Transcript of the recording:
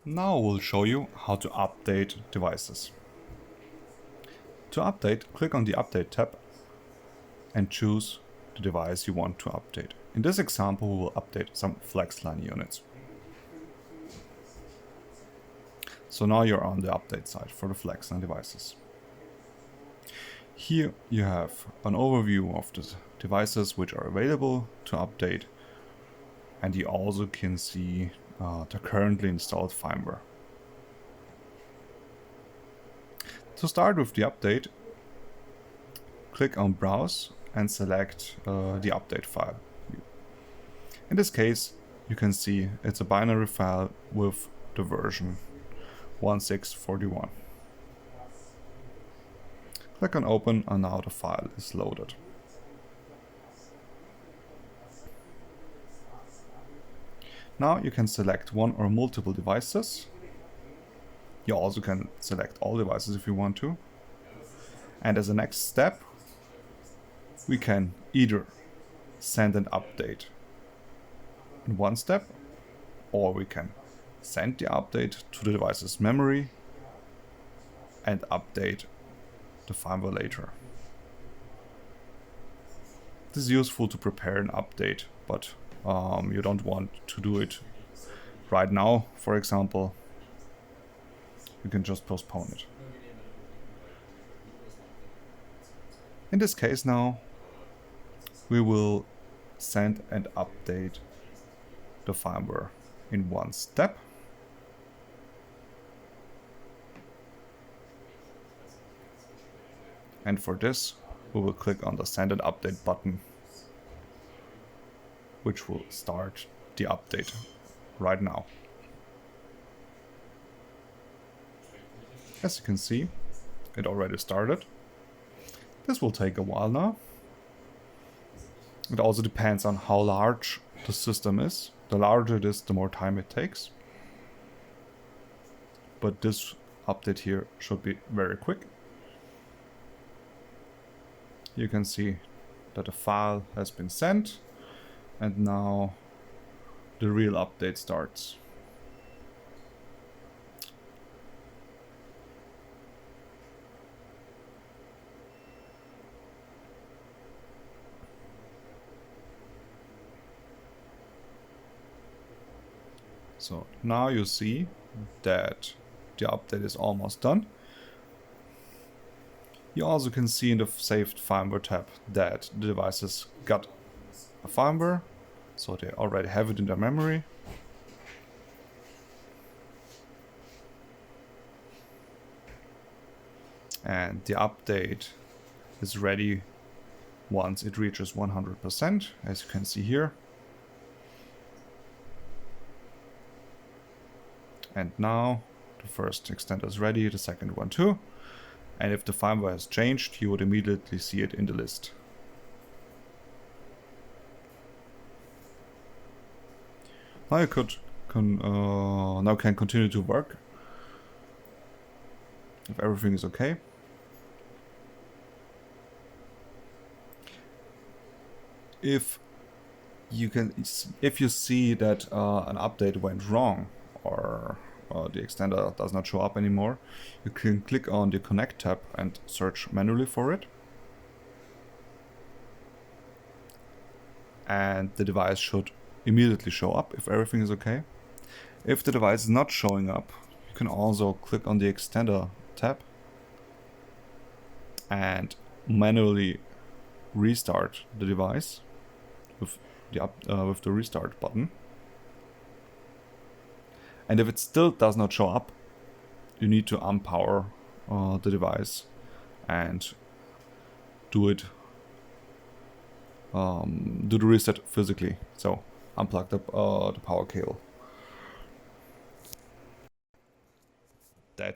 Now we'll show you how to update devices. To update, click on the Update tab and choose the device you want to update. In this example, we will update some FlexLine units. So now you're on the update side for the FlexLine devices. Here you have an overview of the devices which are available to update, and you also can see the currently installed firmware. To start with the update, click on Browse and select the update file. In this case, you can see it's a binary file with the version 1641. Click on Open and now the file is loaded. Now you can select one or multiple devices. You also can select all devices if you want to. And as a next step, we can either send an update in one step, or we can send the update to the device's memory and update the firmware later. This is useful to prepare an update, but you don't want to do it right now, for example. You can just postpone it. In this case now, we will send and update the firmware in one step. And for this, we will click on the Send and Update button, which will start the update right now. As you can see, it already started. This will take a while now. It also depends on how large the system is. The larger it is, the more time it takes. But this update here should be very quick. You can see that the file has been sent, and now the real update starts. So now you see that the update is almost done. You also can see in the saved firmware tab that the devices got a firmware, so they already have it in their memory. And the update is ready once it reaches 100%, as you can see here. And now the first extender is ready, the second one too. And if the firmware has changed, you would immediately see it in the list. Now you can continue to work if everything is okay. If you see that an update went wrong, or the extender does not show up anymore, you can click on the Connect tab and search manually for it. And the device should immediately show up if everything is okay. If the device is not showing up, you can also click on the Extender tab and manually restart the device with the restart button. And if it still does not show up, you need to unpower the device and do the reset physically. So unplug the power cable.